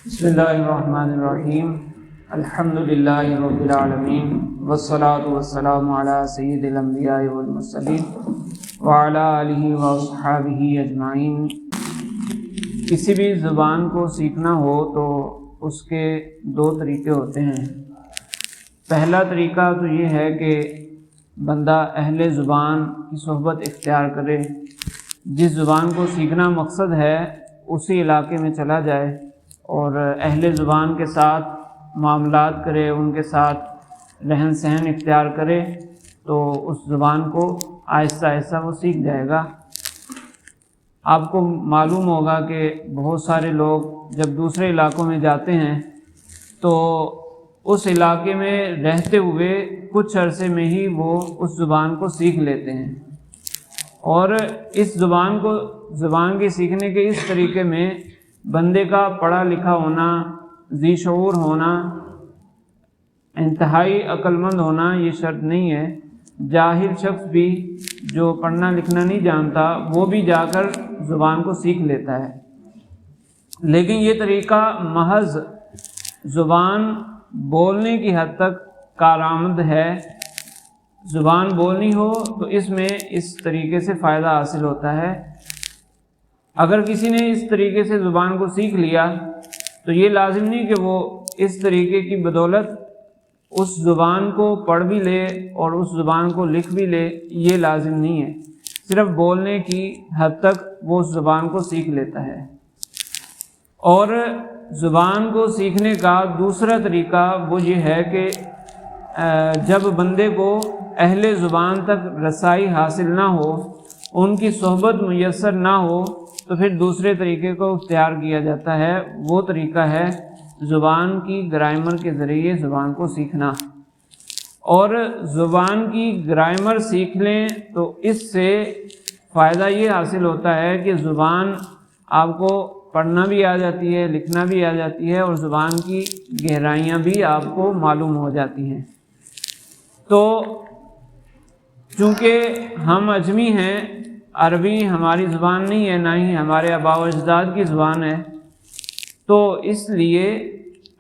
بسم اللہ الرحمن الرحیم الحمد للہ رب العالمین والصلاة والسلام علی سید الانبیاء والمرسلین وعلی آلہ واصحابہ اجمعین۔ کسی بھی زبان کو سیکھنا ہو تو اس کے دو طریقے ہوتے ہیں۔ پہلا طریقہ تو یہ ہے کہ بندہ اہل زبان کی صحبت اختیار کرے، جس زبان کو سیکھنا مقصد ہے اسی علاقے میں چلا جائے اور اہل زبان کے ساتھ معاملات کرے، ان کے ساتھ رہن سہن اختیار کرے تو اس زبان کو آہستہ آہستہ وہ سیکھ جائے گا۔ آپ کو معلوم ہوگا کہ بہت سارے لوگ جب دوسرے علاقوں میں جاتے ہیں تو اس علاقے میں رہتے ہوئے کچھ عرصے میں ہی وہ اس زبان کو سیکھ لیتے ہیں، اور اس زبان کے سیکھنے کے اس طریقے میں بندے کا پڑھا لکھا ہونا، ذی شعور ہونا، انتہائی عقل مند ہونا یہ شرط نہیں ہے۔ جاہل شخص بھی جو پڑھنا لکھنا نہیں جانتا وہ بھی جا کر زبان کو سیکھ لیتا ہے، لیکن یہ طریقہ محض زبان بولنے کی حد تک کارآمد ہے۔ زبان بولنی ہو تو اس میں اس طریقے سے فائدہ حاصل ہوتا ہے۔ اگر کسی نے اس طریقے سے زبان کو سیکھ لیا تو یہ لازم نہیں کہ وہ اس طریقے کی بدولت اس زبان کو پڑھ بھی لے اور اس زبان کو لکھ بھی لے، یہ لازم نہیں ہے۔ صرف بولنے کی حد تک وہ اس زبان کو سیکھ لیتا ہے۔ اور زبان کو سیکھنے کا دوسرا طریقہ وہ یہ ہے کہ جب بندے کو اہل زبان تک رسائی حاصل نہ ہو، ان کی صحبت میسر نہ ہو، تو پھر دوسرے طریقے کو اختیار کیا جاتا ہے۔ وہ طریقہ ہے زبان کی گرامر کے ذریعے زبان کو سیکھنا۔ اور زبان کی گرامر سیکھ لیں تو اس سے فائدہ یہ حاصل ہوتا ہے کہ زبان آپ کو پڑھنا بھی آ جاتی ہے، لکھنا بھی آ جاتی ہے، اور زبان کی گہرائیاں بھی آپ کو معلوم ہو جاتی ہیں۔ تو چونکہ ہم اجمی ہیں، عربی ہماری زبان نہیں ہے، نہ ہی ہمارے آباء و اجداد کی زبان ہے، تو اس لیے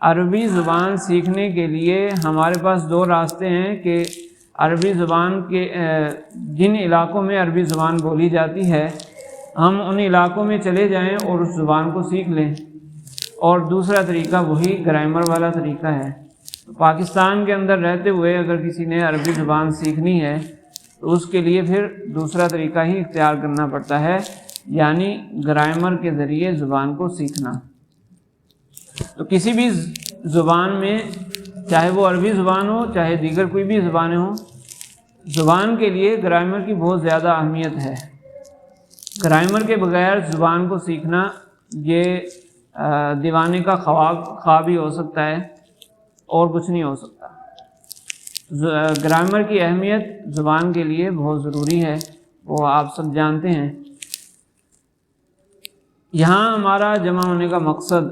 عربی زبان سیکھنے کے لیے ہمارے پاس دو راستے ہیں کہ عربی زبان کے جن علاقوں میں عربی زبان بولی جاتی ہے ہم ان علاقوں میں چلے جائیں اور اس زبان کو سیکھ لیں، اور دوسرا طریقہ وہی گرامر والا طریقہ ہے۔ پاکستان کے اندر رہتے ہوئے اگر کسی نے عربی زبان سیکھنی ہے تو اس کے لیے پھر دوسرا طریقہ ہی اختیار کرنا پڑتا ہے، یعنی گرامر کے ذریعے زبان کو سیکھنا۔ تو کسی بھی زبان میں، چاہے وہ عربی زبان ہو چاہے دیگر کوئی بھی زبانیں ہوں، زبان کے لیے گرامر کی بہت زیادہ اہمیت ہے۔ گرامر کے بغیر زبان کو سیکھنا یہ دیوانے کا خواب ہی ہو سکتا ہے، اور کچھ نہیں ہو سکتا۔ گرامر کی اہمیت زبان کے لیے بہت ضروری ہے، وہ آپ سب جانتے ہیں۔ یہاں ہمارا جمع ہونے کا مقصد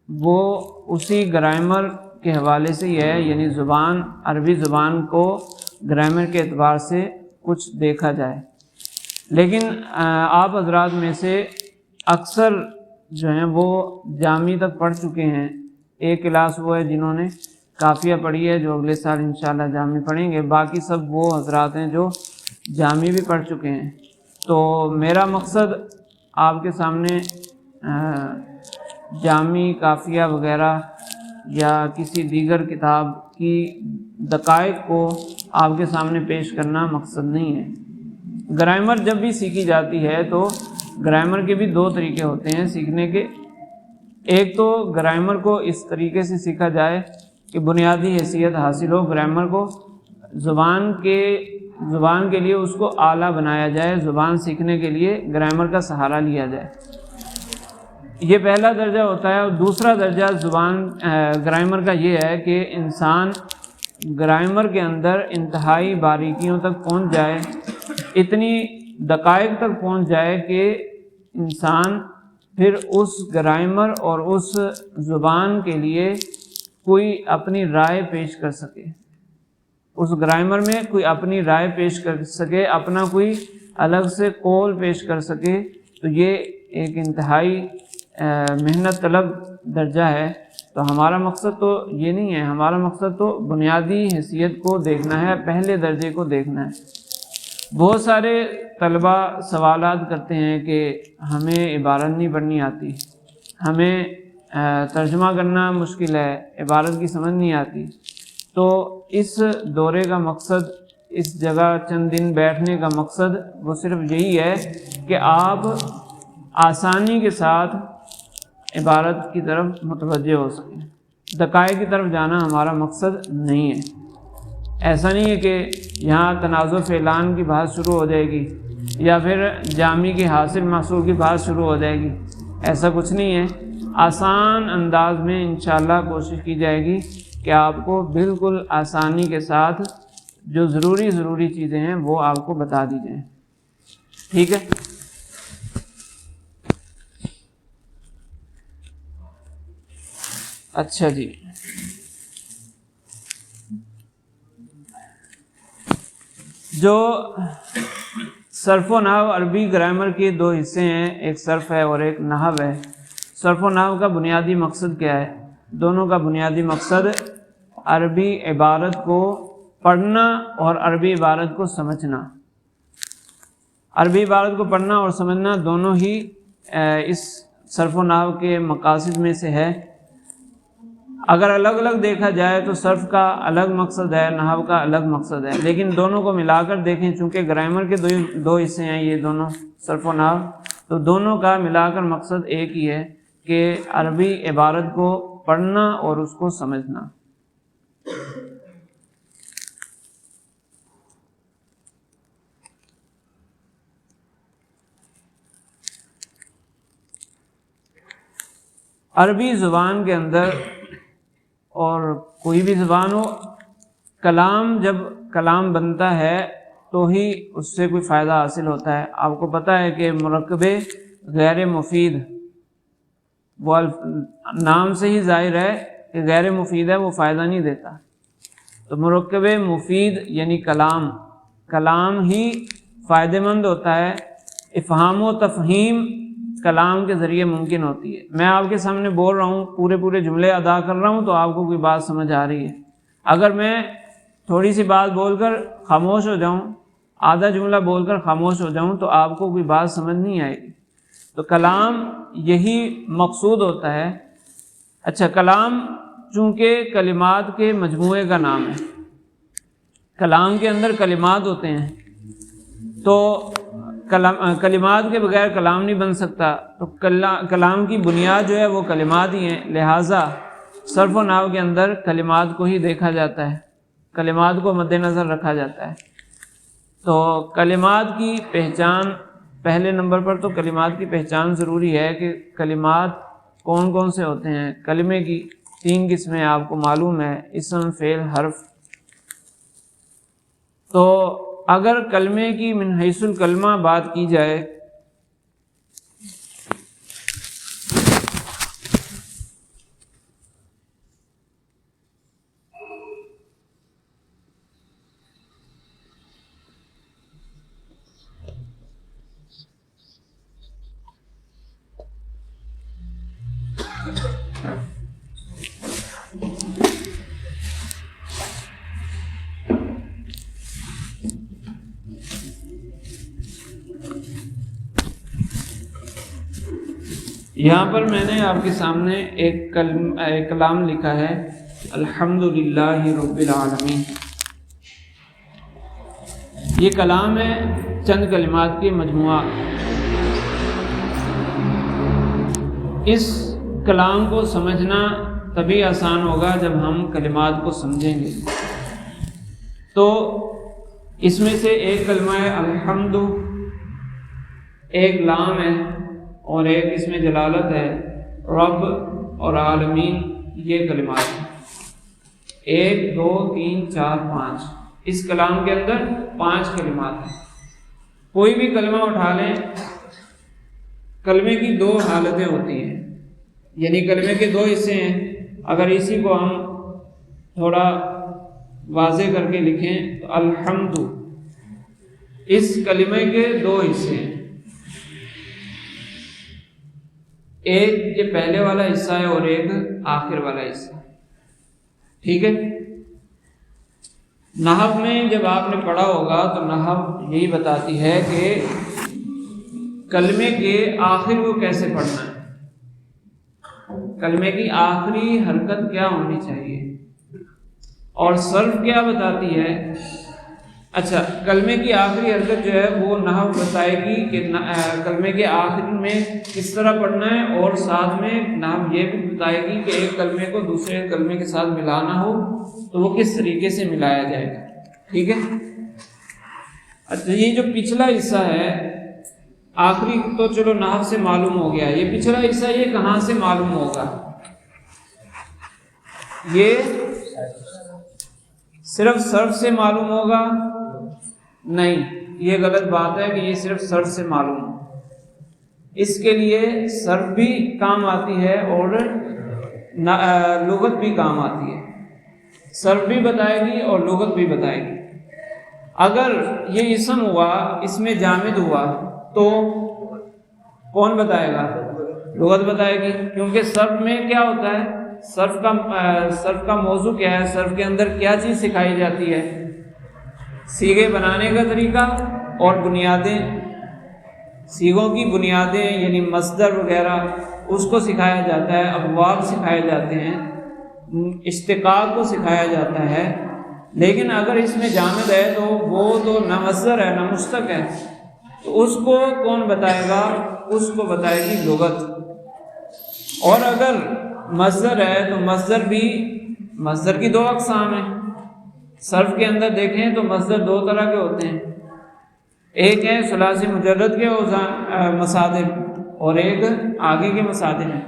وہ اسی گرامر کے حوالے سے ہی ہے، یعنی عربی زبان کو گرامر کے اعتبار سے کچھ دیکھا جائے۔ لیکن آپ حضرات میں سے اکثر جو ہیں وہ جامع تک پڑھ چکے ہیں۔ ایک کلاس وہ ہے جنہوں نے کافیہ پڑھی ہے، جو اگلے سال انشاءاللہ جامع پڑھیں گے، باقی سب وہ حضرات ہیں جو جامع بھی پڑھ چکے ہیں۔ تو میرا مقصد آپ کے سامنے جامع، کافیہ وغیرہ یا کسی دیگر کتاب کی دقائق کو آپ کے سامنے پیش کرنا مقصد نہیں ہے۔ گرامر جب بھی سیکھی جاتی ہے تو گرامر کے بھی دو طریقے ہوتے ہیں سیکھنے کے۔ ایک تو گرامر کو اس طریقے سے سیکھا جائے کہ بنیادی حیثیت حاصل ہو، گرامر کو زبان کے لیے اس کو اعلیٰ بنایا جائے، زبان سیکھنے کے لیے گرامر کا سہارا لیا جائے، یہ پہلا درجہ ہوتا ہے۔ اور دوسرا درجہ گرامر کا یہ ہے کہ انسان گرامر کے اندر انتہائی باریکیوں تک پہنچ جائے، اتنی دقائق تک پہنچ جائے کہ انسان پھر اس گرامر اور اس زبان کے لیے کوئی اپنی رائے پیش کر سکے، اس گرامر میں کوئی اپنی رائے پیش کر سکے، اپنا کوئی الگ سے قول پیش کر سکے۔ تو یہ ایک انتہائی محنت طلب درجہ ہے، تو ہمارا مقصد تو یہ نہیں ہے، ہمارا مقصد تو بنیادی حیثیت کو دیکھنا ہے، پہلے درجے کو دیکھنا ہے۔ بہت سارے طلباء سوالات کرتے ہیں کہ ہمیں عبارت نہیں پڑھنی آتی، ہمیں ترجمہ کرنا مشکل ہے، عبارت کی سمجھ نہیں آتی۔ تو اس دورے کا مقصد، اس جگہ چند دن بیٹھنے کا مقصد وہ صرف یہی ہے کہ آپ آسانی کے ساتھ عبارت کی طرف متوجہ ہو سکیں۔ دقائق کی طرف جانا ہمارا مقصد نہیں ہے۔ ایسا نہیں ہے کہ یہاں تنازع فعلان کی بحث شروع ہو جائے گی یا پھر جامی کے حاصل محصول کی بحث شروع ہو جائے گی، ایسا کچھ نہیں ہے۔ آسان انداز میں انشاءاللہ کوشش کی جائے گی کہ آپ کو بالکل آسانی کے ساتھ جو ضروری چیزیں ہیں وہ آپ کو بتا دی جائیں، ٹھیک ہے؟ اچھا جی، جو صرف و نحو عربی گرامر کے دو حصے ہیں، ایک صرف ہے اور ایک نحو ہے۔ صرف و نحو کا بنیادی مقصد کیا ہے؟ دونوں کا بنیادی مقصد عربی عبارت کو پڑھنا اور عربی عبارت کو سمجھنا۔ عربی عبارت کو پڑھنا اور سمجھنا دونوں ہی اس صرف و نحو کے مقاصد میں سے ہے۔ اگر الگ الگ دیکھا جائے تو صرف کا الگ مقصد ہے، نحو کا الگ مقصد ہے، لیکن دونوں کو ملا کر دیکھیں، چونکہ گرامر کے دو حصے ہیں یہ دونوں، صرف و نحو، تو دونوں کا ملا کر مقصد ایک ہی ہے کہ عربی عبارت کو پڑھنا اور اس کو سمجھنا۔ عربی زبان کے اندر اور کوئی بھی زبان ہو، کلام جب کلام بنتا ہے تو ہی اس سے کوئی فائدہ حاصل ہوتا ہے۔ آپ کو پتہ ہے کہ مرکب غیر مفید، وہ نام سے ہی ظاہر ہے کہ غیر مفید ہے، وہ فائدہ نہیں دیتا۔ تو مرکب مفید یعنی کلام ہی فائدہ مند ہوتا ہے۔ افہام و تفہیم کلام کے ذریعے ممکن ہوتی ہے۔ میں آپ کے سامنے بول رہا ہوں، پورے جملے ادا کر رہا ہوں تو آپ کو کوئی بات سمجھ آ رہی ہے۔ اگر میں تھوڑی سی بات بول کر خاموش ہو جاؤں، آدھا جملہ بول کر خاموش ہو جاؤں تو آپ کو کوئی بات سمجھ نہیں آئے گی۔ تو کلام یہی مقصود ہوتا ہے۔ اچھا، کلام چونکہ کلمات کے مجموعے کا نام ہے، کلام کے اندر کلمات ہوتے ہیں، تو کلمات کے بغیر کلام نہیں بن سکتا۔ تو کلام کی بنیاد جو ہے وہ کلمات ہی ہیں، لہٰذا صرف و نحو کے اندر کلمات کو ہی دیکھا جاتا ہے، کلمات کو مد نظر رکھا جاتا ہے۔ تو کلمات کی پہچان، پہلے نمبر پر تو کلمات کی پہچان ضروری ہے کہ کلمات کون کون سے ہوتے ہیں۔ کلمے کی 3 قسمیں آپ کو معلوم ہے، اسم، فعل، حرف۔ تو اگر کلمے کی من حیث الکلمہ بات کی جائے یہاں پر میں نے آپ کے سامنے ایک کلام لکھا ہے، الحمدللہ رب العالمین۔ یہ کلام ہے چند کلمات کے مجموعہ۔ اس کلام کو سمجھنا تبھی آسان ہوگا جب ہم کلمات کو سمجھیں گے۔ تو اس میں سے ایک کلمہ ہے الحمد، ایک لام ہے اور ایک اس میں جلالت ہے، رب اور عالمین، یہ کلمات ہیں۔ 1 2 3 4 5، اس کلام کے اندر 5 کلمات ہیں۔ کوئی بھی کلمہ اٹھا لیں، کلمے کی 2 حالتیں ہوتی ہیں، یعنی کلمے کے 2 حصے ہیں۔ اگر اسی کو ہم تھوڑا واضح کر کے لکھیں تو الحمد، اس کلمے کے 2 حصے ہیں۔ ایک یہ پہلے والا حصہ ہے اور ایک آخر والا حصہ، ٹھیک ہے۔ نحو میں جب آپ نے پڑھا ہوگا تو نحو یہی بتاتی ہے کہ کلمے کے آخر کو کیسے پڑھنا ہے، کلمے کی آخری حرکت کیا ہونی چاہیے، اور صرف کیا بتاتی ہے۔ اچھا، کلمے کی آخری حرکت جو ہے وہ نحو بتائے گی کہ کلمے کے آخر میں کس طرح پڑھنا ہے، اور ساتھ میں نحو یہ بھی بتائے گی کہ ایک کلمے کو دوسرے کلمے کے ساتھ ملانا ہو تو وہ کس طریقے سے ملایا جائے گا، ٹھیک ہے۔ اچھا، یہ جو پچھلا حصہ ہے آخری تو چلو نحو سے معلوم ہو گیا، یہ پچھلا حصہ یہ کہاں سے معلوم ہوگا؟ یہ صرف صرف سے معلوم ہوگا؟ نہیں، یہ غلط بات ہے کہ یہ صرف صرف سے معلوم ہو۔ اس کے لیے صرف بھی کام آتی ہے اور لغت بھی کام آتی ہے، صرف بھی بتائے گی اور لغت بھی بتائے گی۔ اگر یہ اسم ہوا، اس میں جامد ہوا تو کون بتائے گا؟ لغت بتائے گی، کیونکہ صرف میں کیا ہوتا ہے، صرف کا موضوع کیا ہے، صرف کے اندر کیا چیز سکھائی جاتی ہے؟ صیغے بنانے کا طریقہ اور بنیادیں، صیغوں کی بنیادیں یعنی مصدر وغیرہ اس کو سکھایا جاتا ہے، ابواب سکھائے جاتے ہیں، اشتقاق کو سکھایا جاتا ہے۔ لیکن اگر اس میں جامد ہے تو وہ تو نہ مصدر ہے نہ مشتق ہے، تو اس کو کون بتائے گا؟ اس کو بتائے گی لغت۔ اور اگر مصدر ہے تو مصدر کی دو اقسام ہیں۔ صرف کے اندر دیکھیں تو مصدر دو طرح کے ہوتے ہیں، ایک ہے ثلاثی مجرد کے مصادر اور ایک آگے کے مصادر ہیں۔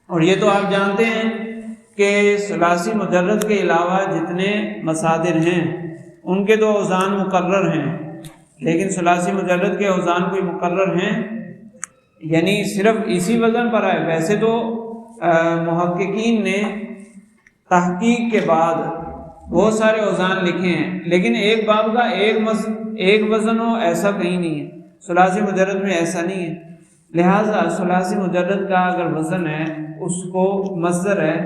اور یہ تو آپ جانتے ہیں کہ ثلاثی مجرد کے علاوہ جتنے مصادر ہیں ان کے تو اوزان مقرر ہیں، لیکن ثلاثی مجرد کے اوزان کوئی مقرر ہیں، یعنی صرف اسی وزن پر ہے۔ ویسے تو محققین نے تحقیق کے بعد بہت سارے اوزان لکھے ہیں، لیکن ایک باب کا ایک وزن ہو ایسا کہیں نہیں ہے، ثلاثی مجرد میں ایسا نہیں ہے۔ لہٰذا ثلاثی مجرد کا اگر وزن ہے، اس کو مصدر ہے،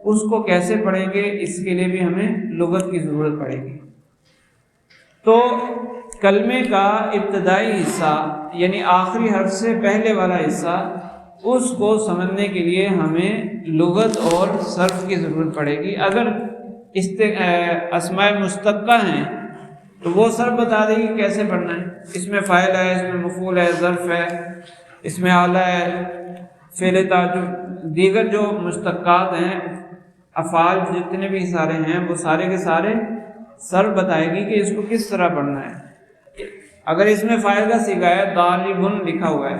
اس کو کیسے پڑھیں گے؟ اس کے لیے بھی ہمیں لغت کی ضرورت پڑے گی۔ تو کلمے کا ابتدائی حصہ یعنی آخری حرف سے پہلے والا حصہ، اس کو سمجھنے کے لیے ہمیں لغت اور صرف کی ضرورت پڑے گی۔ اگر اسماء مشتقہ ہیں تو وہ صرف بتا دے گی کیسے پڑھنا ہے، اس میں فاعل ہے، اس میں مفعول ہے، ظرف ہے، اس میں آلہ ہے، فعل تعجب، دیگر جو مشتقات ہیں، افعال جتنے بھی سارے ہیں وہ سارے کے سارے صرف بتائے گی کہ اس کو کس طرح پڑھنا ہے۔ اگر اس میں فاعل کا صیغہ ہے، ضاربٌ لکھا ہوا ہے،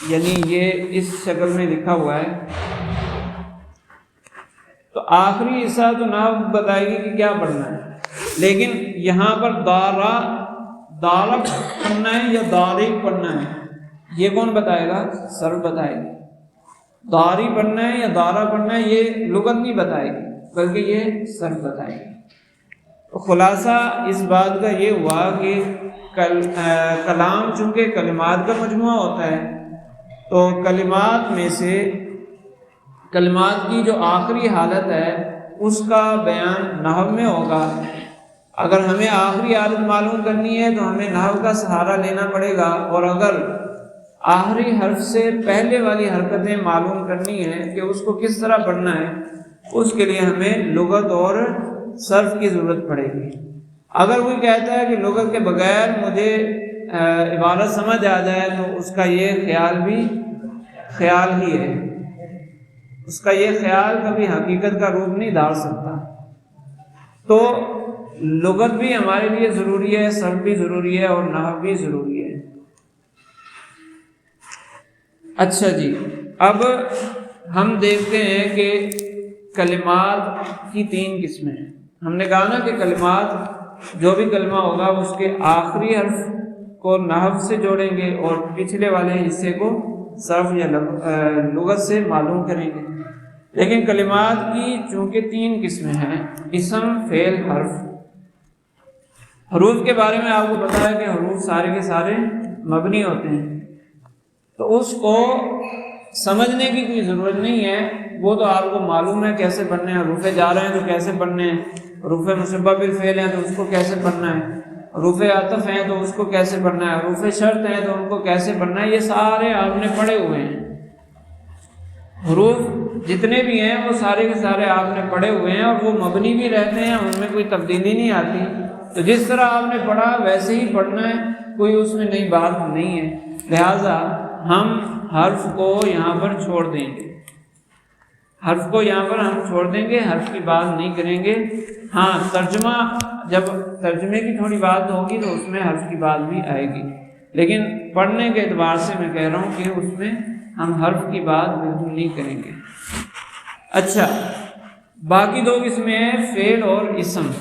یعنی یہ اس شکل میں لکھا ہوا ہے، تو آخری حصہ تو نہ بتائے گی کہ کیا پڑھنا ہے۔ لیکن یہاں پر دارب پڑھنا ہے یا دارب پڑھنا ہے، یہ کون بتائے گا؟ صرف بتائے گی۔ داری پڑھنا ہے یا دارا پڑھنا ہے یہ لغت نہیں بتائے گی، بلکہ یہ صرف بتائے گی۔ تو خلاصہ اس بات کا یہ ہوا کہ کلام چونکہ کلمات کا مجموعہ ہوتا ہے، تو کلمات میں سے کلمات کی جو آخری حالت ہے اس کا بیان نحو میں ہوگا۔ اگر ہمیں آخری حالت معلوم کرنی ہے تو ہمیں نحو کا سہارا لینا پڑے گا، اور اگر آخری حرف سے پہلے والی حرکتیں معلوم کرنی ہے کہ اس کو کس طرح پڑھنا ہے، اس کے لیے ہمیں لغت اور صرف کی ضرورت پڑے گی۔ اگر کوئی کہتا ہے کہ لغت کے بغیر مجھے عبارت سمجھ آ جائے تو اس کا یہ خیال بھی خیال ہی ہے، اس کا یہ خیال کبھی حقیقت کا روپ نہیں دھار سکتا۔ تو لغت بھی ہمارے لیے ضروری ہے، صرف بھی ضروری ہے اور نحو بھی ضروری ہے۔ اچھا جی، اب ہم دیکھتے ہیں کہ کلمات کی 3 قسمیں ہیں۔ ہم نے کہا نا کہ کلمات جو بھی کلمہ ہوگا اس کے آخری حرف کو نحو سے جوڑیں گے اور پچھلے والے حصے کو صرف یا لغت سے معلوم کریں گے۔ لیکن کلمات کی چونکہ 3 قسمیں ہیں، اسم، فعل، حرف۔ حروف کے بارے میں آپ کو پتا ہے کہ حروف سارے کے سارے مبنی ہوتے ہیں، تو اس کو سمجھنے کی کوئی ضرورت نہیں ہے، وہ تو آپ کو معلوم ہے کیسے پڑھنے ہیں، حروف جارہ ہیں تو کیسے پڑھنے ہیں، حروف مشبہ بالفعل ہیں تو اس کو کیسے پڑھنا ہے، حروف عطف ہیں تو اس کو کیسے پڑھنا ہے، حروف شرط ہیں تو ان کو کیسے پڑھنا ہے، یہ سارے آپ نے پڑھے ہوئے ہیں۔ حروف جتنے بھی ہیں وہ سارے کے سارے آپ نے پڑھے ہوئے ہیں، اور وہ مبنی بھی رہتے ہیں، ان میں کوئی تبدیلی نہیں آتی۔ تو جس طرح آپ نے پڑھا ویسے ہی پڑھنا ہے، کوئی اس میں نئی بات نہیں ہے۔ لہٰذا ہم حرف کو یہاں پر چھوڑ دیں گے، حرف کو یہاں پر ہم چھوڑ دیں گے، حرف کی بات نہیں کریں گے۔ ہاں ترجمہ، جب ترجمے کی تھوڑی بات ہوگی تو اس میں حرف کی بات بھی آئے گی، لیکن پڑھنے کے اعتبار سے میں کہہ رہا ہوں کہ اس میں ہم حرف کی بات بالکل نہیں کریں گے۔ اچھا، باقی دو قسمیں ہیں، فعل اور اسم،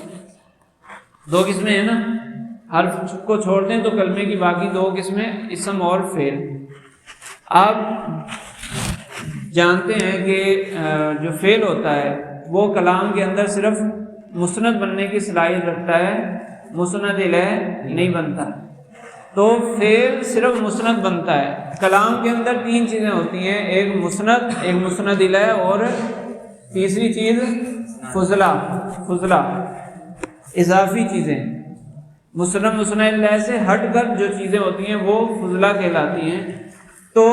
دو قسمیں ہیں نا، حرف کو چھوڑ دیں تو کلمے کی باقی دو قسمیں اسم اور فعل۔ آپ جانتے ہیں کہ جو فعل ہوتا ہے وہ کلام کے اندر صرف مسند بننے کی صلاحیت رکھتا ہے، مسند الیہ نہیں بنتا۔ تو فعل صرف مسند بنتا ہے۔ کلام کے اندر تین چیزیں ہوتی ہیں، ایک مسند، ایک مسند الیہ، اور تیسری چیز فضلہ اضافی چیزیں۔ مسند الیہ سے ہٹ کر جو چیزیں ہوتی ہیں وہ فضلہ کہلاتی ہیں۔ تو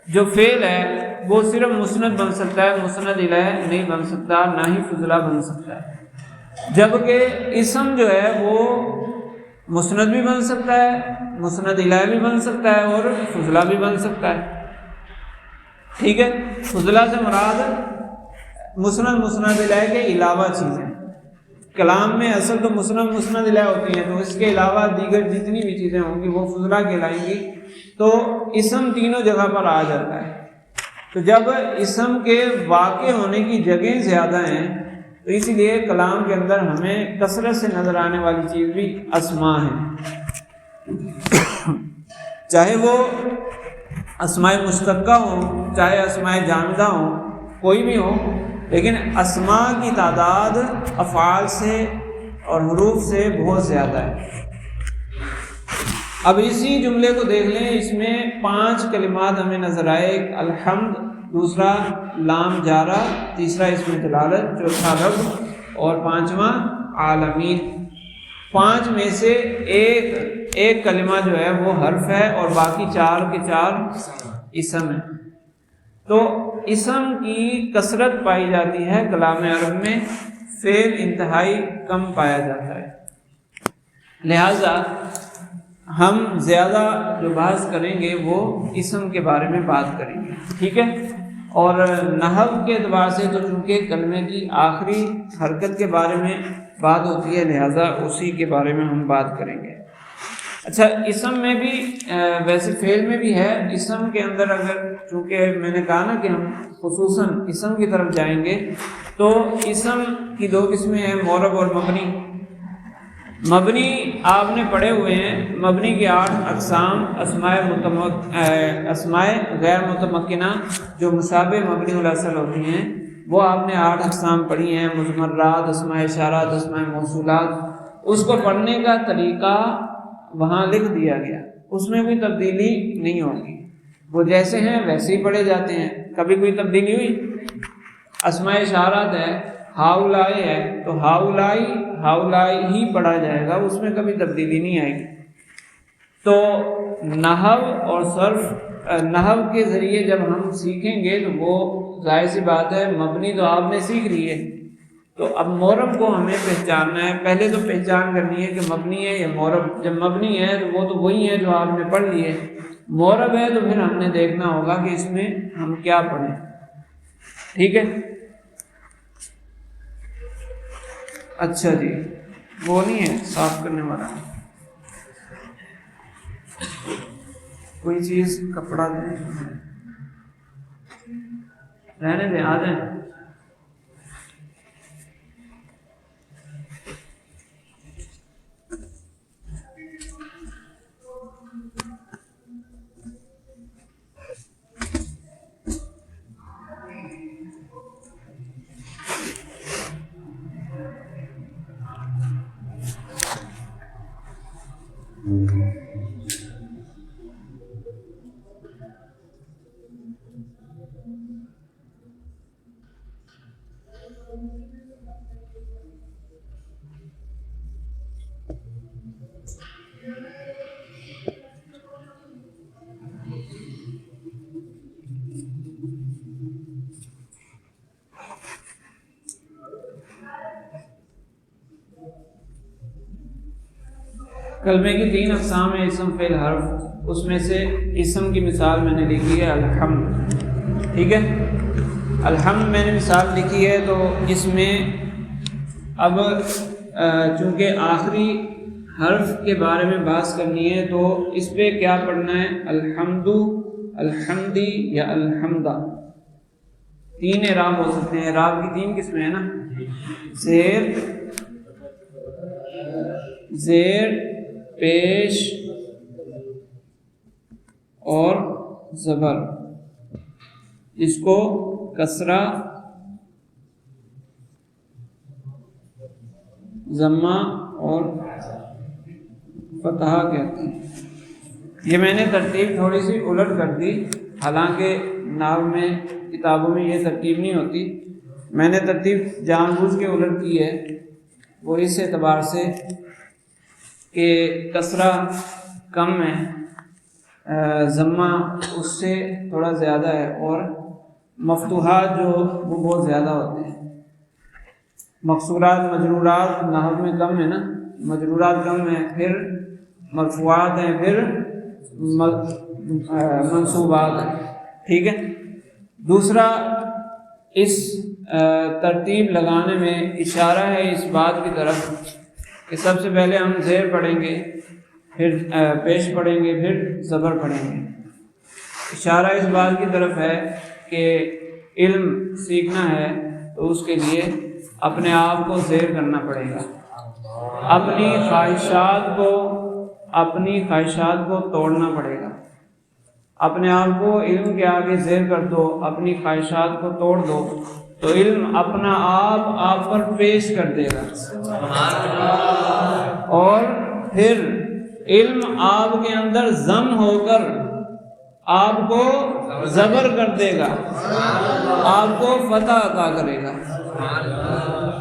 جو فعل ہے وہ صرف مسند بن سکتا ہے، مسند الیہ نہیں بن سکتا، نہ ہی فضلہ بن سکتا ہے۔ جبکہ اسم جو ہے وہ مسند بھی بن سکتا ہے، مسند الیہ بھی بن سکتا ہے، اور فضلہ بھی بن سکتا ہے۔ ٹھیک ہے، فضلہ سے مراد مسند الیہ کے علاوہ چیزیں۔ کلام میں اصل تو مسند الیہ ہوتی ہیں، تو اس کے علاوہ دیگر جتنی بھی چیزیں ہوں گی وہ فضلہ کہلائیں گی۔ تو اسم تینوں جگہ پر آ جاتا ہے۔ تو جب اسم کے واقع ہونے کی جگہیں زیادہ ہیں تو اسی لیے کلام کے اندر ہمیں کثرت سے نظر آنے والی چیز بھی اسماء ہیں، چاہے وہ اسماء مشتقہ ہوں، چاہے اسماء جامدہ ہوں، کوئی بھی ہو، لیکن اسماء کی تعداد افعال سے اور حروف سے بہت زیادہ ہے۔ اب اسی جملے کو دیکھ لیں، اس میں 5 کلمات ہمیں نظر آئے، ایک الحمد، دوسرا لام جارہ، تیسرا اسم جلالت، چوتھا رب، اور پانچواں عالمین۔ 5 میں سے ایک کلمہ جو ہے وہ حرف ہے، اور باقی 4 کے 4 اسم ہے۔ تو اسم کی کثرت پائی جاتی ہے کلام عرب میں، فعل انتہائی کم پایا جاتا ہے۔ لہٰذا ہم زیادہ جو بحث کریں گے وہ اسم کے بارے میں بات کریں گے، ٹھیک ہے۔ اور نحو کے اعتبار سے تو چونکہ کلمے کی آخری حرکت کے بارے میں بات ہوتی ہے، لہٰذا اسی کے بارے میں ہم بات کریں گے۔ اچھا، اسم میں بھی ویسے فعل میں بھی ہے، اسم کے اندر اگر چونکہ میں نے کہا نا کہ ہم خصوصاً اسم کی طرف جائیں گے، تو اسم کی 2 قسمیں ہیں، معرب اور مبنی۔ مبنی آپ نے پڑھے ہوئے ہیں، مبنی کی 8 اقسام، اسماء غیر متمکنہ جو مشابہ مبنی الاصل ہوتی ہیں، وہ آپ نے 8 اقسام پڑھی ہیں، مضمرات، اسماء اشارات، اسماء موصولات۔ اس کو پڑھنے کا طریقہ وہاں لکھ دیا گیا، اس میں کوئی تبدیلی نہیں ہوگی، وہ جیسے ہیں ویسے ہی پڑھے جاتے ہیں، کبھی کوئی تبدیلی ہوئی؟ اسماء اشارات ہے، ہاؤلائی ہے تو ہاؤلائی ہی پڑھا جائے گا، اس میں کبھی تبدیلی نہیں آئے گی۔ تو نحو اور صرف نحو کے ذریعے جب ہم سیکھیں گے تو وہ ظاہر سی بات ہے، مبنی تو آپ نے سیکھ لی ہے، تو اب معرب کو ہمیں پہچاننا ہے۔ پہلے تو پہچان کرنی ہے کہ مبنی ہے یا معرب۔ جب مبنی ہے تو وہ تو وہی ہے جو آپ نے پڑھ لیے، معرب ہے تو پھر ہم نے دیکھنا ہوگا کہ اس میں ہم کیا پڑھیں، ٹھیک ہے۔ اچھا جی، وہ نہیں ہے صاف کرنے والا، کوئی چیز کپڑا دیں، رہنے دیں، آ جائیں۔ کلمے کی 3 اقسام ہیں اسم فعل حرف، اس میں سے اسم کی مثال میں نے لکھی ہے الحمد، ٹھیک ہے، الحمد میں نے مثال لکھی ہے، تو اس میں اب چونکہ آخری حرف کے بارے میں بحث کرنی ہے تو اس پہ کیا پڑھنا ہے، الحمد، الحمدی یا الحمدہ، 3 اعراب ہو سکتے ہیں، اعراب کی 3 قسمیں ہیں نا، زیر پیش اور زبر، جس کو کسرہ، ضمہ اور فتحہ کہتے ہیں۔ یہ میں نے ترتیب تھوڑی سی الٹ کر دی، حالانکہ نحو میں کتابوں میں یہ ترتیب نہیں ہوتی، میں نے ترتیب جان بوجھ کے الٹ کی ہے، وہ اس اعتبار سے کہ کسرہ کم ہے، ضمہ اس سے تھوڑا زیادہ ہے، اور مفتوحات جو وہ بہت زیادہ ہوتے ہیں، مقصورات مجرورات نحو میں کم ہے نا، مجرورات کم ہیں، پھر مرفوعات ہیں، پھر منصوبات ہیں، ٹھیک ہے۔ دوسرا، اس ترتیب لگانے میں اشارہ ہے اس بات کی طرف کہ سب سے پہلے ہم زیر پڑھیں گے، پھر پیش پڑھیں گے، پھر زبر پڑھیں گے۔ اشارہ اس بات کی طرف ہے کہ علم سیکھنا ہے تو اس کے لیے اپنے آپ کو زیر کرنا پڑے گا، اپنی خواہشات کو توڑنا پڑے گا، اپنے آپ کو علم کے آگے زیر کر دو، اپنی خواہشات کو توڑ دو تو علم اپنا آپ پر پیش کر دے گا، اور پھر علم آپ کے اندر ضم ہو کر آپ کو زبر کر دے گا، آپ کو فتح عطا کرے گا،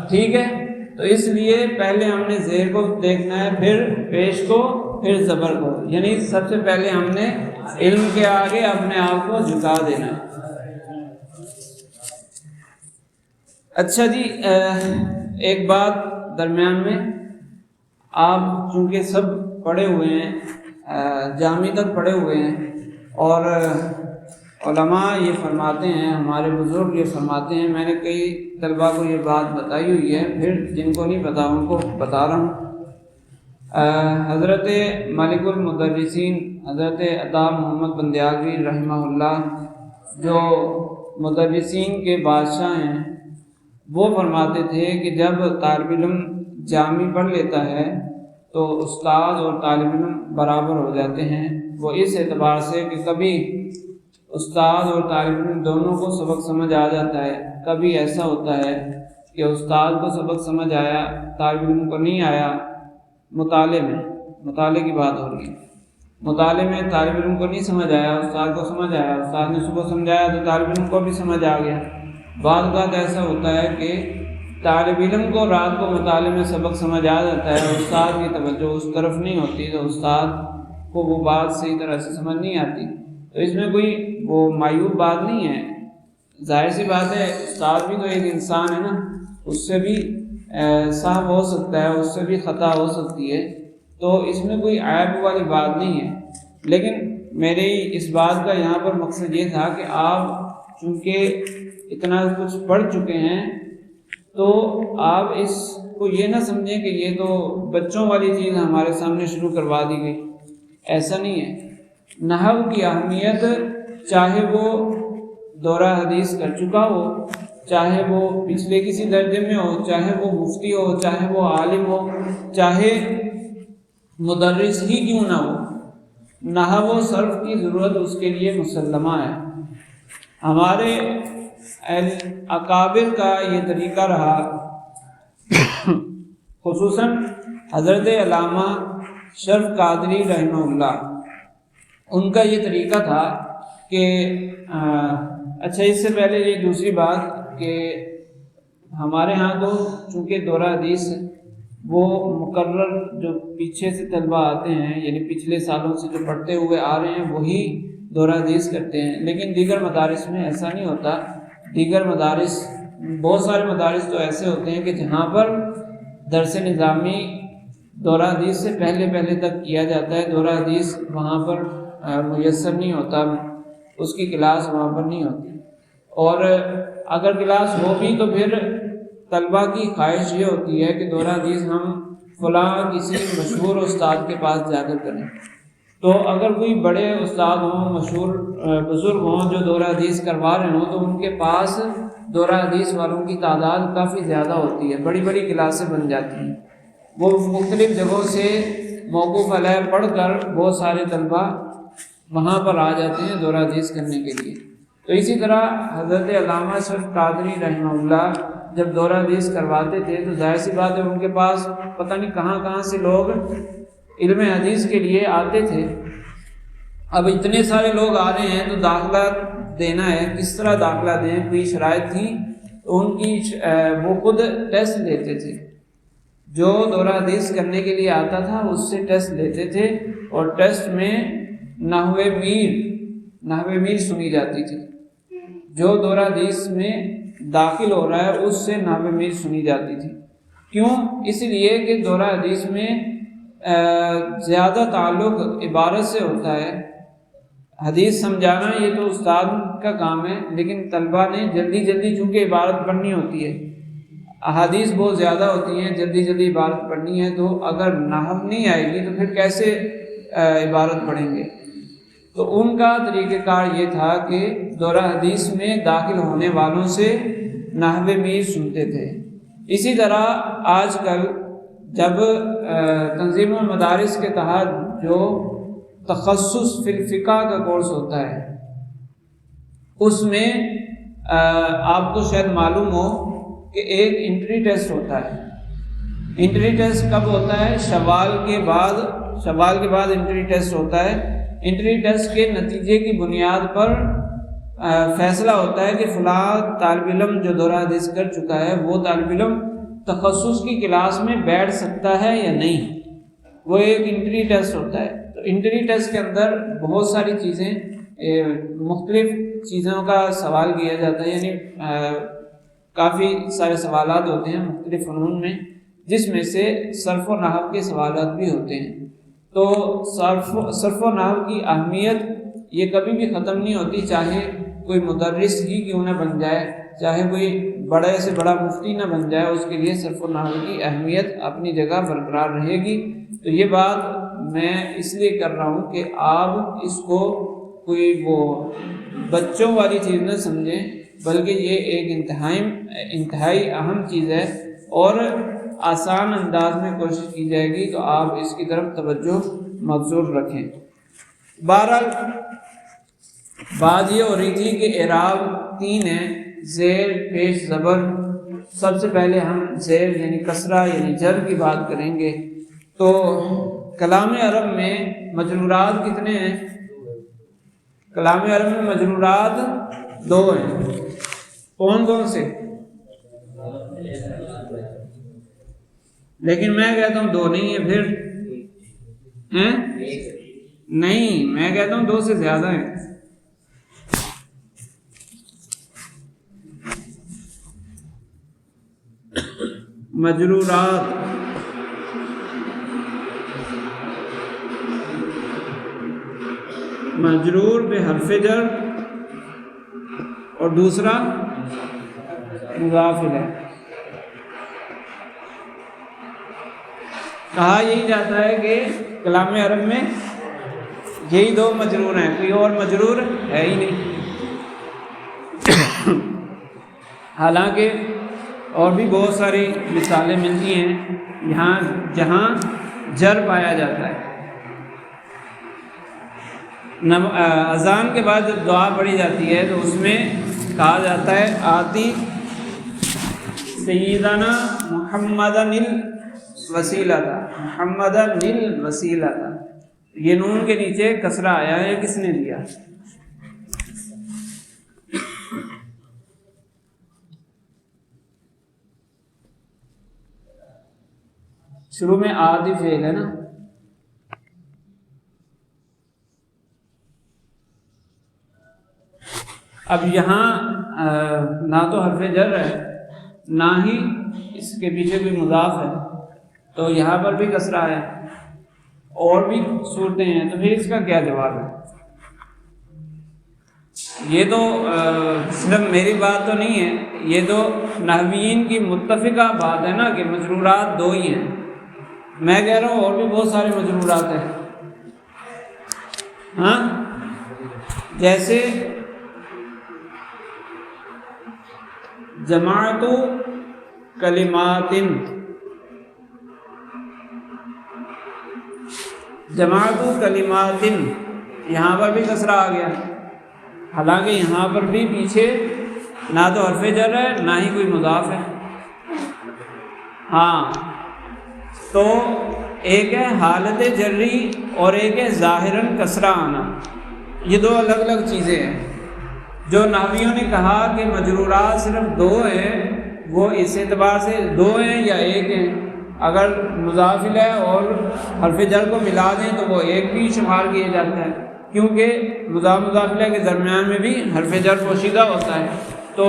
ٹھیک ہے۔ تو اس لیے پہلے ہم نے زیر کو دیکھنا ہے، پھر پیش کو، پھر زبر کو، یعنی سب سے پہلے ہم نے علم کے آگے اپنے آپ کو جھکا دینا ہے۔ اچھا جی، ایک بات درمیان میں، آپ چونکہ سب پڑھے ہوئے ہیں، جامع تک پڑھے ہوئے ہیں، اور علماء یہ فرماتے ہیں، ہمارے بزرگ یہ فرماتے ہیں، میں نے کئی طلباء کو یہ بات بتائی ہوئی ہے، پھر جن کو نہیں پتا ان کو بتا رہا ہوں۔ حضرت ملک المدرسین حضرت عطا محمد بندیالوی رحمہ اللہ، جو مدرسین کے بادشاہ ہیں، وہ فرماتے تھے کہ جب طالب علم جامع پڑھ لیتا ہے تو استاد اور طالب علم برابر ہو جاتے ہیں، وہ اس اعتبار سے کہ کبھی استاد اور طالب علم دونوں کو سبق سمجھ آ جاتا ہے، کبھی ایسا ہوتا ہے کہ استاد کو سبق سمجھ آیا، طالب علم کو نہیں آیا، مطالعے کی بات ہو رہی ہے، مطالعے میں طالب علم کو نہیں سمجھ آیا، استاد کو سمجھ آیا، استاد نے صبح سمجھایا تو طالب علم کو بھی سمجھ آ گیا۔ بعض بات ایسا ہوتا ہے کہ طالب علم کو رات کو مطالعے میں سبق سمجھ آ جاتا ہے، استاد کی توجہ اس طرف نہیں ہوتی تو استاد کو وہ بات صحیح طرح سے سمجھ نہیں آتی، تو اس میں کوئی وہ معیوب بات نہیں ہے، ظاہر سی بات ہے، استاد بھی تو ایک انسان ہے نا، اس سے بھی سہو ہو سکتا ہے، اس سے بھی خطا ہو سکتی ہے، تو اس میں کوئی عیب والی بات نہیں ہے۔ لیکن میرے اس بات کا یہاں پر مقصد یہ تھا کہ آپ چونکہ اتنا کچھ پڑھ چکے ہیں تو آپ اس کو یہ نہ سمجھیں کہ یہ تو بچوں والی چیز ہمارے سامنے شروع کروا دی گئی، ایسا نہیں ہے۔ نحو کی اہمیت، چاہے وہ دورہ حدیث کر چکا ہو، چاہے وہ پچھلے کسی درجے میں ہو، چاہے وہ مفتی ہو، چاہے وہ عالم ہو، چاہے مدرس ہی کیوں نہ ہو، نحو و صرف کی ضرورت اس کے لیے مسلمہ ہے۔ ہمارے اکابر کا یہ طریقہ رہا، خصوصاً حضرت علامہ شرف قادری رحمہ اللہ، ان کا یہ طریقہ تھا کہ اچھا، اس سے پہلے یہ دوسری بات کہ ہمارے ہاں تو چونکہ دورہ حدیث وہ مقرر جو پیچھے سے طلبہ آتے ہیں، یعنی پچھلے سالوں سے جو پڑھتے ہوئے آ رہے ہیں وہی دورہ حدیث کرتے ہیں، لیکن دیگر مدارس میں ایسا نہیں ہوتا۔ دیگر مدارس، بہت سارے مدارس تو ایسے ہوتے ہیں کہ جہاں پر درس نظامی دورہ حدیث سے پہلے تک کیا جاتا ہے، دورہ حدیث وہاں پر میسر نہیں ہوتا، اس کی کلاس وہاں پر نہیں ہوتی، اور اگر کلاس ہو بھی تو پھر طلبہ کی خواہش یہ ہوتی ہے کہ دورہ حدیث ہم فلاں کسی مشہور استاد کے پاس جا کر کریں۔ تو اگر کوئی بڑے استاد ہوں، مشہور بزرگ ہوں جو دورہ حدیث کروا رہے ہوں، تو ان کے پاس دورہ حدیث والوں کی تعداد کافی زیادہ ہوتی ہے، بڑی بڑی کلاسیں بن جاتی ہیں۔ وہ مختلف جگہوں سے موقوف علیہ پڑھ کر بہت سارے طلبہ وہاں پر آ جاتے ہیں دورہ حدیث کرنے کے لیے۔ تو اسی طرح حضرت علامہ اشرف قادری رحمہ اللہ جب دورہ حدیث کرواتے تھے تو ظاہر سی بات ہے ان کے پاس پتہ نہیں کہاں سے لوگ علم حدیث کے لیے آتے تھے۔ اب اتنے سارے لوگ آ رہے ہیں تو داخلہ دینا ہے، کس طرح داخلہ دیں؟ کوئی شرائط تھی تو ان کی وہ خود ٹیسٹ لیتے تھے، جو دورہ حدیث کرنے کے لیے آتا تھا اس سے ٹیسٹ لیتے تھے، اور ٹیسٹ میں نحو میر سنی جاتی تھی۔ جو دورہ حدیث میں داخل ہو رہا ہے اس سے نحو میر سنی جاتی تھی۔ کیوں؟ اس لیے کہ دورہ حدیث میں زیادہ تعلق عبارت سے ہوتا ہے۔ حدیث سمجھانا یہ تو استاد کا کام ہے، لیکن طلبہ نے جلدی چونکہ عبارت پڑھنی ہوتی ہے، احادیث بہت زیادہ ہوتی ہیں، جلدی عبارت پڑھنی ہے، تو اگر نحو نہیں آئے گی تو پھر کیسے عبارت پڑھیں گے؟ تو ان کا طریقہ کار یہ تھا کہ دورہ حدیث میں داخل ہونے والوں سے نحو میر سنتے تھے۔ اسی طرح آج کل جب تنظیم المدارس کے تحت جو تخصص فی الفقہ کا کورس ہوتا ہے، اس میں آپ کو شاید معلوم ہو کہ ایک انٹری ٹیسٹ ہوتا ہے۔ انٹری ٹیسٹ کب ہوتا ہے؟ شوال کے بعد انٹری ٹیسٹ ہوتا ہے۔ انٹری ٹیسٹ کے نتیجے کی بنیاد پر فیصلہ ہوتا ہے کہ فلاں طالب علم جو دورہ حدیث کر چکا ہے وہ طالب علم تخصص کی کلاس میں بیٹھ سکتا ہے یا نہیں۔ وہ ایک انٹری ٹیسٹ ہوتا ہے۔ تو انٹری ٹیسٹ کے اندر بہت ساری چیزیں، مختلف چیزوں کا سوال کیا جاتا ہے، یعنی کافی سارے سوالات ہوتے ہیں مختلف فنون میں، جس میں سے صرف و نحو کے سوالات بھی ہوتے ہیں۔ تو صرف و نحو کی اہمیت یہ کبھی بھی ختم نہیں ہوتی، چاہے کوئی مدرس ہی کیوں نہ بن جائے، چاہے کوئی بڑے سے بڑا مفتی نہ بن جائے، اس کے لیے صرف و نحو کی اہمیت اپنی جگہ برقرار رہے گی۔ تو یہ بات میں اس لیے کر رہا ہوں کہ آپ اس کو کوئی وہ بچوں والی چیز نہ سمجھیں، بلکہ یہ ایک انتہائی اہم چیز ہے، اور آسان انداز میں کوشش کی جائے گی تو آپ اس کی طرف توجہ مبذول رکھیں۔ بہرحال بات یہ ہو رہی تھی کہ اعراب 3 ہے، زیر، پیش، زبر۔ سب سے پہلے ہم زیر یعنی کسرہ یعنی جر کی بات کریں گے۔ تو کلام عرب میں مجرورات کتنے ہیں؟ کلام عرب میں مجرورات 2 ہیں۔ کون سے؟ لیکن میں کہتا ہوں 2 نہیں ہے، پھر نہیں، میں کہتا ہوں 2 سے زیادہ ہیں۔ مجرورات مجرور بحرف جر اور دوسرا مضاف الیہ۔ کہا یہی جاتا ہے کہ کلام عرب میں یہی 2 مجرور ہیں، کوئی اور مجرور ہے ہی نہیں۔ حالانکہ اور بھی بہت ساری مثالیں ملتی ہیں جہاں جر پایا جاتا ہے۔ اذان کے بعد جب دعا پڑھی جاتی ہے تو اس میں کہا جاتا ہے آتی سیدنا محمدن الوسیلۃ، محمدن الوسیلۃ۔ یہ نون کے نیچے کسرہ آیا ہے، کس نے دیا؟ شروع میں آدھی فعل ہے نا، اب یہاں نہ تو حرف جر ہے نہ ہی اس کے پیچھے کوئی مضاف ہے، تو یہاں پر بھی کسرہ ہے، اور بھی صورتیں ہیں، تو پھر اس کا کیا جواب ہے؟ یہ تو صرف میری بات تو نہیں ہے، یہ تو نحویین کی متفقہ بات ہے نا کہ مجرورات دو ہی ہیں۔ میں کہہ رہا ہوں اور بھی بہت سارے مجرورات ہیں، ہاں، جیسے جماعت کلمات، جماعت کلمات، یہاں پر بھی کسرہ آ گیا، حالانکہ یہاں پر بھی پیچھے نہ تو حرف جر ہے نہ ہی کوئی مضاف ہے۔ ہاں، تو ایک ہے حالت جری اور ایک ہے ظاہراً کسرہ آنا، یہ دو الگ الگ چیزیں ہیں۔ جو نحویوں نے کہا کہ مجرورات صرف دو ہیں، وہ اس اعتبار سے دو ہیں یا ایک ہیں، اگر مضاف الیہ اور حرف جر کو ملا دیں تو وہ ایک بھی شمار کیا جاتا ہے، کیونکہ مضاف الیہ کے درمیان میں بھی حرف جر پوشیدہ ہوتا ہے، تو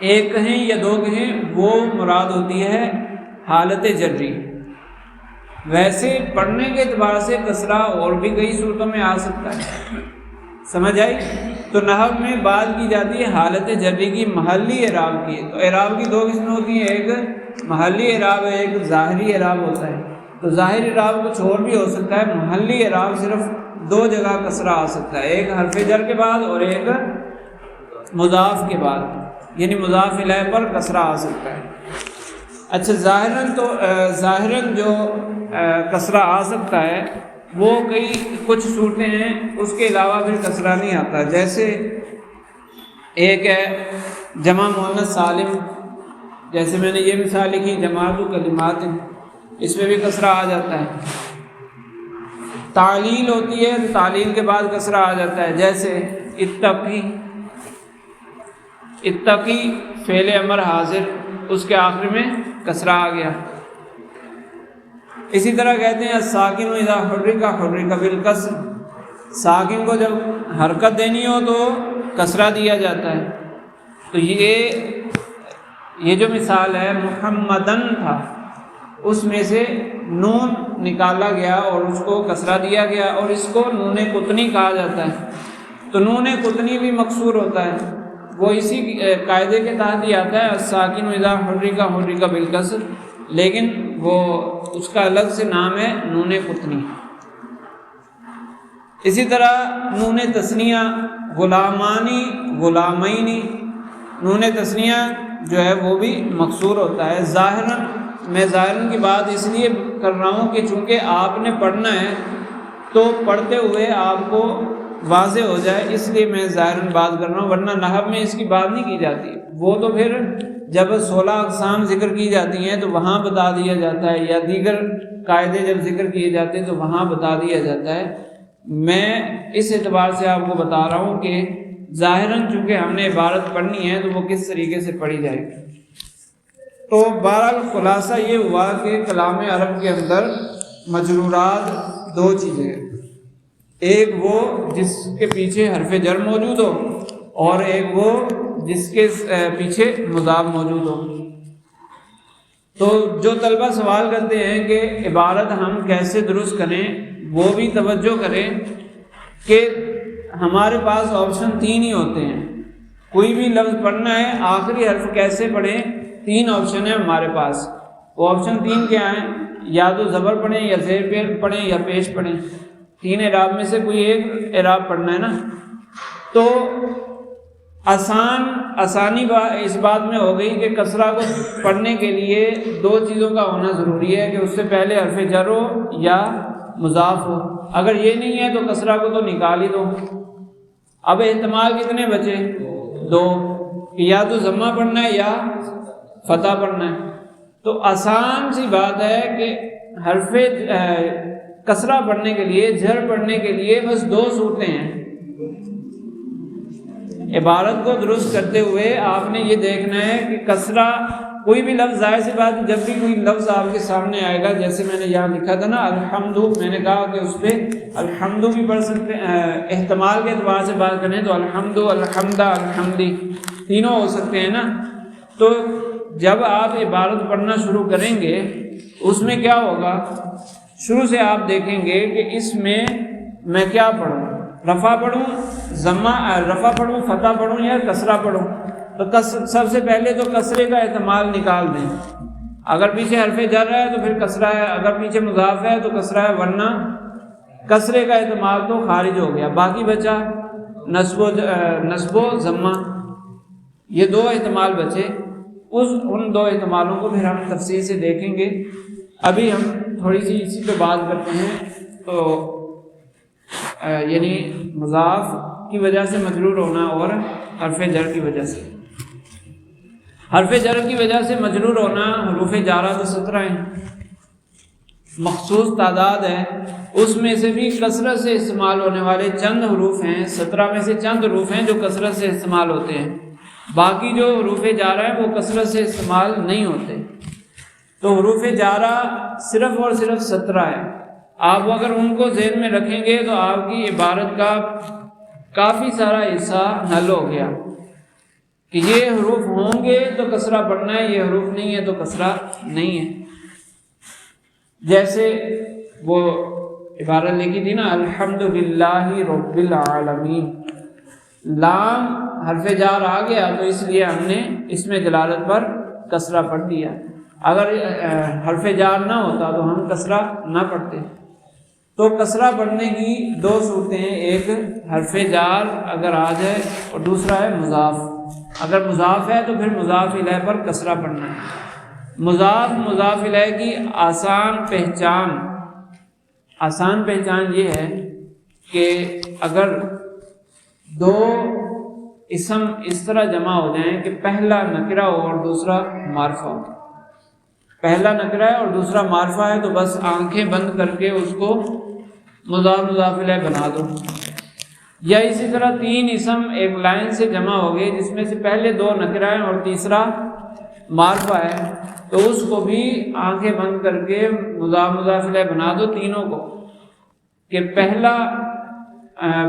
ایک کہیں یا دو کہیں وہ مراد ہوتی ہے حالت جری۔ ویسے پڑھنے کے اعتبار سے کسرہ اور بھی کئی صورتوں میں آ سکتا ہے، سمجھ آئی؟ تو نحو میں بات کی جاتی ہے حالت جری کی محلی اعراب کی، تو اعراب کی دو قسمیں ہوتی ہیں، ایک محلی اعراب ہے، ایک ظاہری اعراب ہوتا ہے۔ تو ظاہری اعراب کچھ اور بھی ہو سکتا ہے، محلی اعراب صرف دو جگہ کسرہ آ سکتا ہے، ایک حرف جر کے بعد اور ایک مضاف کے بعد، یعنی مضاف الیہ پر کسرہ آ سکتا ہے۔ اچھا، ظاہراً جو کسرہ آ سکتا ہے وہ کچھ صورتیں ہیں، اس کے علاوہ پھر کسرہ نہیں آتا، جیسے ایک ہے جمع مؤنث سالم، جیسے میں نے یہ مثال لکھی جماعت کلمات، اس میں بھی کسرہ آ جاتا ہے۔ تعلیل ہوتی ہے تو تعلیل کے بعد کسرہ آ جاتا ہے، جیسے اتقی فعل امر حاضر، اس کے آخر میں کسرہ آ گیا۔ اسی طرح کہتے ہیں الساکن اذا حرک حرک بالکسر، ساکن کو جب حرکت دینی ہو تو کسرہ دیا جاتا ہے۔ تو یہ جو مثال ہے محمدن تھا، اس میں سے نون نکالا گیا اور اس کو کسرہ دیا گیا، اور اس کو نون قطنی کہا جاتا ہے۔ تو نون قطنی بھی مکسور ہوتا ہے، وہ اسی قاعدے کے تحت ہی آتا ہے الساکن اذا حرک حرک بالکسر، لیکن وہ اس کا الگ سے نام ہے نون قطنی۔ اسی طرح نون تثنیہ غلامانی غلامینی، نون تثنیہ جو ہے وہ بھی مکسور ہوتا ہے۔ ظاہراً میں ظاہراً کی بات اس لیے کر رہا ہوں کہ چونکہ آپ نے پڑھنا ہے تو پڑھتے ہوئے آپ کو واضح ہو جائے، اس لیے میں ظاہراً بات کر رہا ہوں، ورنہ نحو میں اس کی بات نہیں کی جاتی، وہ تو پھر جب 16 اقسام ذکر کی جاتی ہیں تو وہاں بتا دیا جاتا ہے، یا دیگر قاعدے جب ذکر کیے جاتے ہیں تو وہاں بتا دیا جاتا ہے۔ میں اس اعتبار سے آپ کو بتا رہا ہوں کہ ظاہراً چونکہ ہم نے عبارت پڑھنی ہے تو وہ کس طریقے سے پڑھی جائے گی۔ تو بہرحال خلاصہ یہ ہوا کہ کلام عرب کے اندر مجرورات دو چیزیں ہیں، ایک وہ جس کے پیچھے حرف جر موجود ہو، اور ایک وہ جس کے پیچھے مضاف موجود ہو۔ تو جو طلبہ سوال کرتے ہیں کہ عبارت ہم کیسے درست کریں، وہ بھی توجہ کریں کہ ہمارے پاس آپشن 3 ہی ہوتے ہیں، کوئی بھی لفظ پڑھنا ہے آخری حرف کیسے پڑھیں، 3 آپشن ہیں ہمارے پاس۔ وہ آپشن 3 کیا ہیں؟ یا تو زبر پڑھیں، یا زیر پیر پڑھیں، یا پیش پڑھیں، 3 اعراب میں سے کوئی ایک اعراب پڑھنا ہے نا۔ تو آسانی اس بات میں ہو گئی کہ کسرہ کو پڑھنے کے لیے 2 چیزوں کا ہونا ضروری ہے، کہ اس سے پہلے حرف جر ہو یا مضاف ہو۔ اگر یہ نہیں ہے تو کسرہ کو تو نکال ہی دو۔ اب احتمال کتنے بچے؟ 2، کہ یا تو ضمہ پڑھنا ہے یا فتح پڑھنا ہے۔ تو آسان سی بات ہے کہ حرف کسرہ پڑھنے کے لیے، جر پڑھنے کے لیے بس 2 صورتیں ہیں۔ عبارت کو درست کرتے ہوئے آپ نے یہ دیکھنا ہے کہ کسرہ کوئی بھی لفظ، ظاہر سی بات جب بھی کوئی لفظ آپ کے سامنے آئے گا، جیسے میں نے یہاں لکھا تھا نا الحمد، میں نے کہا کہ اس پہ الحمد بھی پڑھ سکتے ہیں، احتمال کے اعتبار سے بات کریں تو الحمد، الحمدہ، الحمدی تینوں ہو سکتے ہیں نا۔ تو جب آپ عبارت پڑھنا شروع کریں گے اس میں کیا ہوگا، شروع سے آپ دیکھیں گے کہ اس میں کیا پڑھوں، رفع پڑھوں، رفع پڑھوں، فتح پڑھوں یا کسرہ پڑھوں۔ تو سب سے پہلے تو کسرے کا احتمال نکال دیں، اگر پیچھے حرف جر ہے تو پھر کسرہ ہے، اگر پیچھے مضاف ہے تو کسرہ ہے، ورنہ کسرے کا احتمال تو خارج ہو گیا، باقی بچا نصب و ضمہ، یہ دو احتمال بچے۔ ان دو احتمالوں کو پھر ہم تفصیل سے دیکھیں گے، ابھی ہم تھوڑی سی اسی پہ بات کرتے ہیں۔ تو یعنی مضاف کی وجہ سے مجرور ہونا اور حرف جر کی وجہ سے، حرف جر کی وجہ سے مجرور ہونا، حروف جارہ تو 17 ہیں، مخصوص تعداد ہے، اس میں سے بھی کثرت سے استعمال ہونے والے چند حروف ہیں، 17 میں سے چند حروف ہیں جو کثرت سے استعمال ہوتے ہیں، باقی جو حروف جارہ ہیں وہ کثرت سے استعمال نہیں ہوتے۔ تو حروف جارہ صرف اور صرف 17 ہے، آپ اگر ان کو ذہن میں رکھیں گے تو آپ کی عبارت کا کافی سارا حصہ حل ہو گیا کہ یہ حروف ہوں گے تو کسرہ پڑھنا ہے، یہ حروف نہیں ہے تو کسرہ نہیں ہے۔ جیسے وہ عبارت لکھی تھی نا الحمدللہ رب العالمین، لام حرف جار آ گیا تو اس لیے ہم نے اس میں جلالت پر کسرہ پڑھ دیا، اگر حرف جار نہ ہوتا تو ہم کسرہ نہ پڑھتے۔ تو کسرہ پڑھنے کی دو صورتیں ہیں، ایک حرف جار اگر آ جائے اور دوسرا ہے مضاف۔ اگر مضاف ہے تو پھر مضاف الیہ پر کسرہ پڑھنا ہے۔ مضاف الیہ کی آسان پہچان یہ ہے کہ اگر دو اسم اس طرح جمع ہو جائیں کہ پہلا نکرہ ہو اور دوسرا معرفہ ہو، پہلا نکرہ ہے اور دوسرا معرفہ ہے، تو بس آنکھیں بند کر کے اس کو مضاف الیہ بنا دو۔ یا اسی طرح تین اسم ایک لائن سے جمع ہو گئے جس میں سے پہلے دو نکرہ ہیں اور تیسرا معرفہ ہے، تو اس کو بھی آنکھیں بند کر کے مضاف الیہ بنا دو تینوں کو، کہ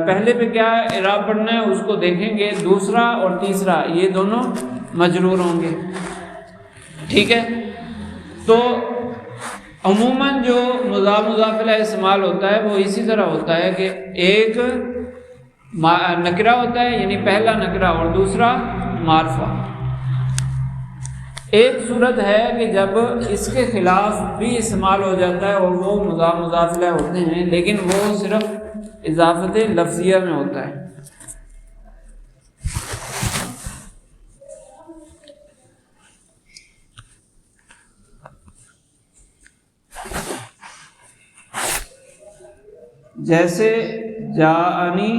پہلے پہ کیا اعراب پڑھنا ہے اس کو دیکھیں گے، دوسرا اور تیسرا یہ دونوں مجرور ہوں گے، ٹھیک ہے۔ تو عموماً جو مضاف الیہ استعمال ہوتا ہے وہ اسی طرح ہوتا ہے کہ ایک نکرہ ہوتا ہے، یعنی پہلا نکرہ اور دوسرا معرفہ۔ ایک صورت ہے کہ جب اس کے خلاف بھی استعمال ہو جاتا ہے اور وہ مضاف الیہ ہوتے ہیں، لیکن وہ صرف اضافت لفظیہ میں ہوتا ہے۔ جیسے جاءنی،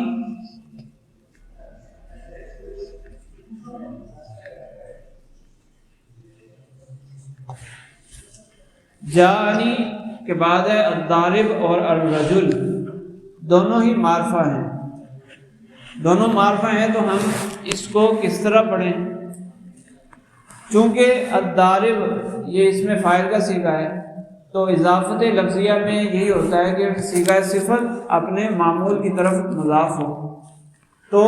جاءنی کے بعد ہے الضارب اور الرجل، دونوں ہی معرفہ ہیں، دونوں معرفہ ہیں، تو ہم اس کو کس طرح پڑھیں؟ چونکہ الضارب یہ اس میں فاعل کا صیغہ ہے، تو اضافت لفظیہ میں یہی ہوتا ہے کہ صیغہ صفت اپنے معمول کی طرف مضاف ہو۔ تو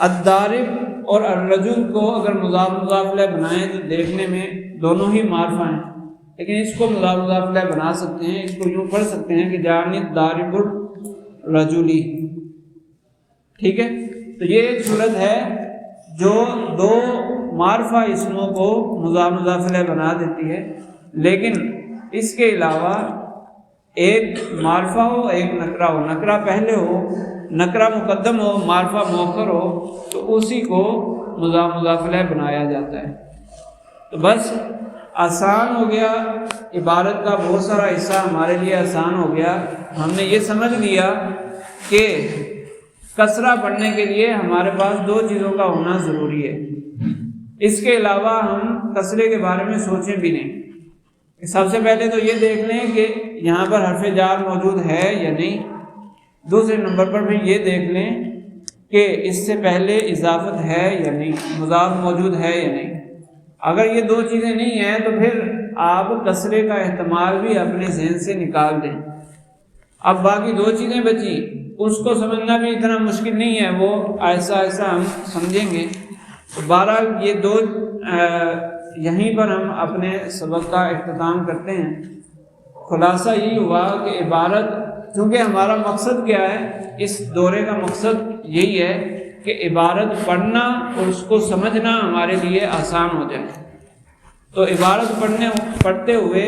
الضارب اور الرجل کو اگر مضاف الیہ بنائیں تو دیکھنے میں دونوں ہی معرفہ ہیں، لیکن اس کو مضاف الیہ بنا سکتے ہیں، اس کو یوں پڑھ سکتے ہیں کہ جاءنی الضارب الرجلی، ٹھیک ہے۔ تو یہ ایک صورت ہے جو دو معرفہ اسموں کو مضاف الیہ بنا دیتی ہے، لیکن اس کے علاوہ ایک معرفہ ہو ایک نکرہ ہو، نکرہ پہلے ہو، نکرہ مقدم ہو، معرفہ مؤخر ہو، تو اسی کو مضاف الیہ بنایا جاتا ہے۔ تو بس آسان ہو گیا، عبارت کا بہت سارا حصہ ہمارے لیے آسان ہو گیا، ہم نے یہ سمجھ لیا کہ کسرہ پڑھنے کے لیے ہمارے پاس دو چیزوں کا ہونا ضروری ہے، اس کے علاوہ ہم کسرے کے بارے میں سوچیں بھی نہیں۔ سب سے پہلے تو یہ دیکھ لیں کہ یہاں پر حرف جار موجود ہے یا نہیں، دوسرے نمبر پر بھی یہ دیکھ لیں کہ اس سے پہلے اضافت ہے یا نہیں، مضاف موجود ہے یا نہیں۔ اگر یہ دو چیزیں نہیں ہیں تو پھر آپ کسرے کا احتمال بھی اپنے ذہن سے نکال دیں۔ اب باقی دو چیزیں بچی، اس کو سمجھنا بھی اتنا مشکل نہیں ہے، وہ ایسا ہم سمجھیں گے۔ بہرحال یہ دو یہیں پر ہم اپنے سبق کا اختتام کرتے ہیں۔ خلاصہ یہی ہوا کہ عبارت، چونکہ ہمارا مقصد کیا ہے، اس دورے کا مقصد یہی ہے کہ عبارت پڑھنا اور اس کو سمجھنا ہمارے لیے آسان ہو جائے۔ تو عبارت پڑھتے ہوئے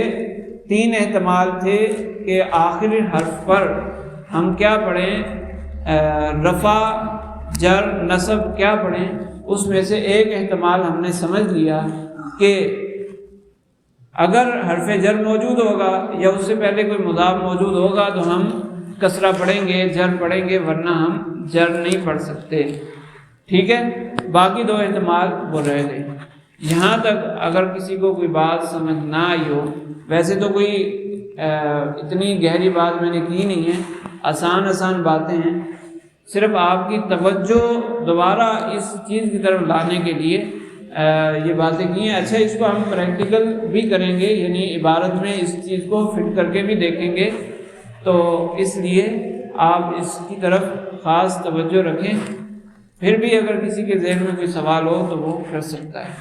تین احتمال تھے کہ آخری حرف پر ہم کیا پڑھیں، رفع، جر، نصب کیا پڑھیں۔ اس میں سے ایک احتمال ہم نے سمجھ لیا کہ اگر حرف جر موجود ہوگا یا اس سے پہلے کوئی مضاف موجود ہوگا تو ہم کسرہ پڑھیں گے، جر پڑھیں گے، ورنہ ہم جر نہیں پڑھ سکتے۔ ٹھیک ہے، باقی دو احتمال وہ رہ گئے۔ یہاں تک اگر کسی کو کوئی بات سمجھ نہ آئی ہو، ویسے تو کوئی اتنی گہری بات میں نے کی نہیں ہے، آسان باتیں ہیں، صرف آپ کی توجہ دوبارہ اس چیز کی طرف لانے کے لیے یہ باتیں کی ہیں۔ اچھا، اس کو ہم پریکٹیکل بھی کریں گے، یعنی عبارت میں اس چیز کو فٹ کر کے بھی دیکھیں گے، تو اس لیے آپ اس کی طرف خاص توجہ رکھیں۔ پھر بھی اگر کسی کے ذہن میں کوئی سوال ہو تو وہ کر سکتا ہے۔